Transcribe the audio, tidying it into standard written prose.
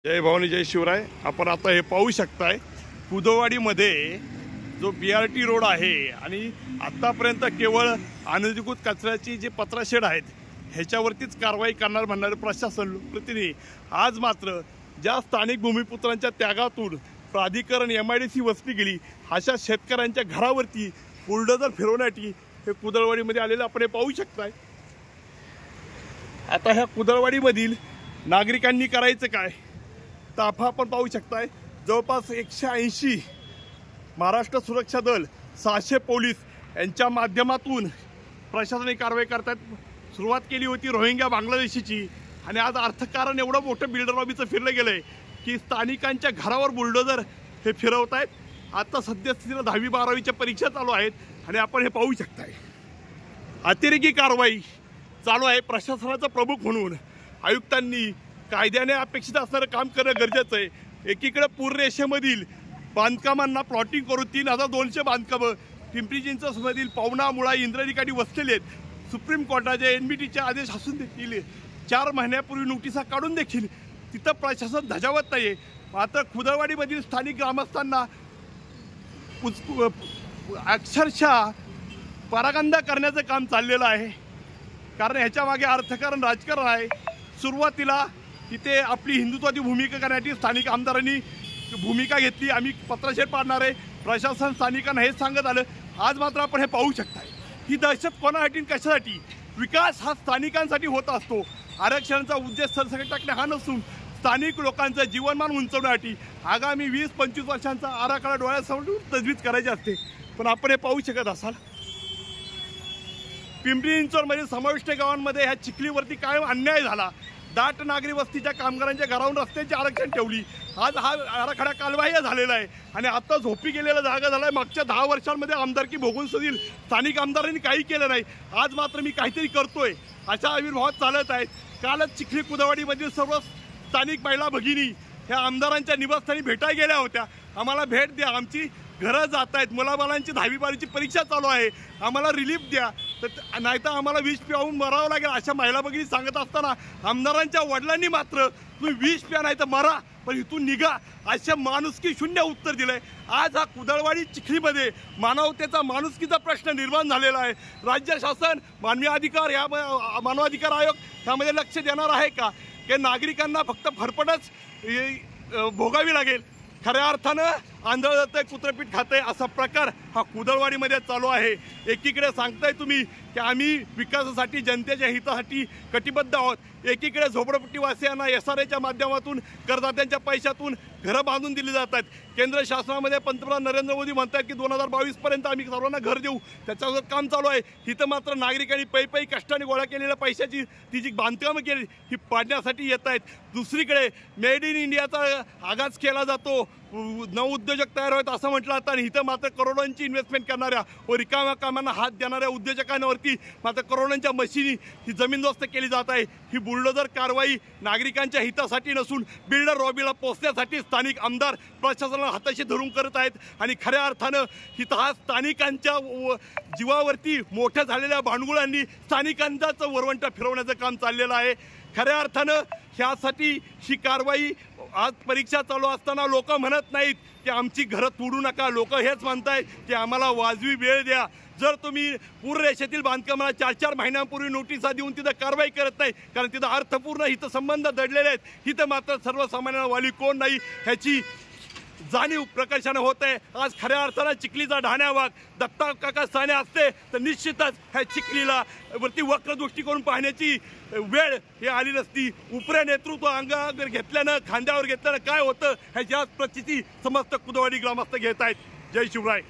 जय भवानी जय शिवराय। आपण आता हे पाहू शकताय कुदवाडीमध्ये जो BRT रोड आहे आणि आतापर्यंत केवळ अनधिकृत कचऱ्याची जे पत्राशेड आहेत ह्याच्यावरतीच कारवाई करणार म्हणणारे प्रशासन प्रतिनिधी आज मात्र ज्या स्थानिक भूमिपुत्रांच्या त्यागातून प्राधिकरण MIDC वसली गेली अशा शेतकऱ्यांच्या घरावरती बुलडोझर फिरवण्यासाठी हे कुदळवाडीमध्ये आलेले आपण पाहू शकताय। आता ह्या कुदळवाडीमधील नागरिकांनी करायचं काय तर आपण पाहू शकताय। जवळपास 180 महाराष्ट्र सुरक्षा दल 600 पोलीस यांच्या माध्यमातून प्रशासनाने कारवाई करतात। सुरुवात केली होती रोहिंग्या बांगलादेशीची आणि आज अर्थकारण एवढं मोठं बिल्डर लॉबीचं फिरलं गेलंय की स्थानिकांच्या घरावर बुलडोझर हे फिरवत आहेत। आता सद्यस्थितीला 10वी 12वीच्या परीक्षा चालू आहेत आणि आपण हे पाहू शकताय अतिरेकी कारवाई चालू आहे। प्रशासनाचा प्रमुख म्हणून आयुक्तांनी कायद्याने अपेक्षित असणारं काम करणं गरजेचं आहे। एकीकडे पूररेषेमधील बांधकामांना प्लॉटिंग करून 3200 बांधकामं पिंपरी चिंचवडमधील पावणा मुळा इंद्रायणीकाठी वसलेले आहेत। सुप्रीम कोर्टाचे NBTचे आदेश असून देखील 4 महिन्यापूर्वी नोटिसा काढून देखील तिथं प्रशासन धजावत नाही आहे। मात्र कुदळवाडीमधील स्थानिक ग्रामस्थांना अक्षरशः परागंदा करण्याचं काम चाललेलं आहे। कारण ह्याच्या मागे अर्थकारण राजकारण आहे। सुरुवातीला तिथे आपली हिंदुत्वादी भूमिका करण्यासाठी स्थानिक आमदारांनी भूमिका घेतली, आम्ही पत्राशेड पाडणार आहे, प्रशासन स्थानिकांना हेच सांगत आलं। आज मात्र आपण हे पाहू शकताय ही दहशत कोणासाठी कशासाठी? विकास हा स्थानिकांसाठी होत असतो। आरक्षणाचा उद्देश सरसकट टाकणे हा नसून स्थानिक लोकांचं जीवनमान उंचावण्यासाठी आगामी 20-25 वर्षांचा आराखडा डोळ्यासमोर तजवीज करायची असते। पण आपण हे पाहू शकत असाल पिंपरी चिंचवडमधील समाविष्ट गावांमध्ये ह्या चिखलीवरती कायम अन्याय झाला। दाट नागरी वस्तीच्या कामगारांच्या घरावरून रस्त्यांचे आरक्षण ठेवली। आज हा आराखडा कालबाह्य झालेला आहे आणि आता झोपी गेलेला जागा झाला आहे। मागच्या 10 वर्षांमध्ये आमदारकी भोगून सुद्धा स्थानिक आमदारांनी काही केलं नाही। आज मात्र मी काहीतरी करतोय अशा आविर्भावात चालत आहेत। कालच चिखली कुदळवाडीमधील सर्व स्थानिक महिला भगिनी ह्या आमदारांच्या निवासस्थानी भेटायला गेल्या होत्या। आम्हाला भेट द्या, आमची घरं जात आहेत, मुलाबालांची 10वी 12वीची परीक्षा चालू आहे, आम्हाला रिलीफ द्या, तर नाहीतर आम्हाला विष पिऊन मरावं लागेल अशा महिला भगिनी सांगत असताना आमदारांच्या वडिलांनी मात्र तुम्ही विष प्या नाही तर मरा पण इथून निघा अशा माणुसकी शून्य उत्तर दिलंय। आज हा कुदळवाडी चिखलीमध्ये मानवतेचा माणुसकीचा प्रश्न निर्माण झालेला आहे। राज्य शासन मानवी अधिकार या मानवाधिकार आयोग यामध्ये लक्ष देणार आहे का की नागरिकांना फक्त फरफटच भोगावी लागेल? खऱ्या अर्थानं आंधळ जातंय कुत्रपीठ खातंय असा प्रकार हा कुदळवाडीमध्ये चालू आहे। एकीकडे सांगताय तुम्ही की आम्ही विकासासाठी जनतेच्या हितासाठी कटिबद्ध आहोत, एकीकडे झोपडपट्टीवासियांना SRAच्या माध्यमातून करदात्यांच्या पैशातून घरं बांधून दिली जातात। केंद्र शासनामध्ये पंतप्रधान नरेंद्र मोदी म्हणतात की 2022 पर्यंत आम्ही सर्वांना घर देऊ, त्याच्यावर काम चालू आहे। इथं मात्र नागरिकांनी पै कष्टाने गोळा केलेल्या पैशाची ती जी बांधकामं केली ही पाडण्यासाठी येत आहेत। दुसरीकडे मेड इन इंडियाचा आगाज केला जातो, नवउद्योजक तयार होत असं म्हटलं जातं आणि इथं मात्र करोडोंची इन्व्हेस्टमेंट करणाऱ्या व रिकाम्या कामांना हात देणाऱ्या उद्योजकांवरती मात्र करोडोंच्या मशिनी ही जमीनदोस्त केली जात आहे। ही बुलडोझर कारवाई नागरिकांच्या हितासाठी नसून बिल्डर लॉबीला पोचण्यासाठी स्थानिक आमदार प्रशासनाला हाताशी धरून करत आहेत आणि खऱ्या अर्थानं हिथं हा स्थानिकांच्या जीवावरती मोठ्या झालेल्या भांडगुळांनी स्थानिकांचाच वरवंटा फिरवण्याचं काम चाललेलं आहे। खऱ्या अर्थानं ह्यासाठी ही कारवाई आज परीक्षा चालू असताना लोक म्हणत नाहीत की आमची घरं तोडू नका, लोक हेच म्हणतायत की आम्हाला वाजवी वेळ द्या। जर तुम्ही पूररेषेतील बांधकामाला 4-4 महिन्यांपूर्वी नोटिसा देऊन तिथं कारवाई करत नाही कारण तिथं अर्थपूर्ण हिथं संबंध दडलेले आहेत, हिथं मात्र सर्वसामान्य वाली कोण नाही ह्याची जाणीव प्रकर्षाने होत आहे। आज खऱ्या अर्थानं चिखलीचा ढाण्या वाघ दत्ता काका साने असते तर निश्चितच ह्या चिखलीला वरती वक्र दृष्टिकोन पाहण्याची वेळ हे आली नसती। उपरे नेतृत्व अंगावर घेतल्यानं खांद्यावर घेतल्यानं काय होतं ह्याची आज प्रचिती समस्त कुदळवाडी ग्रामस्थ घेत आहेत। जय शिवराय।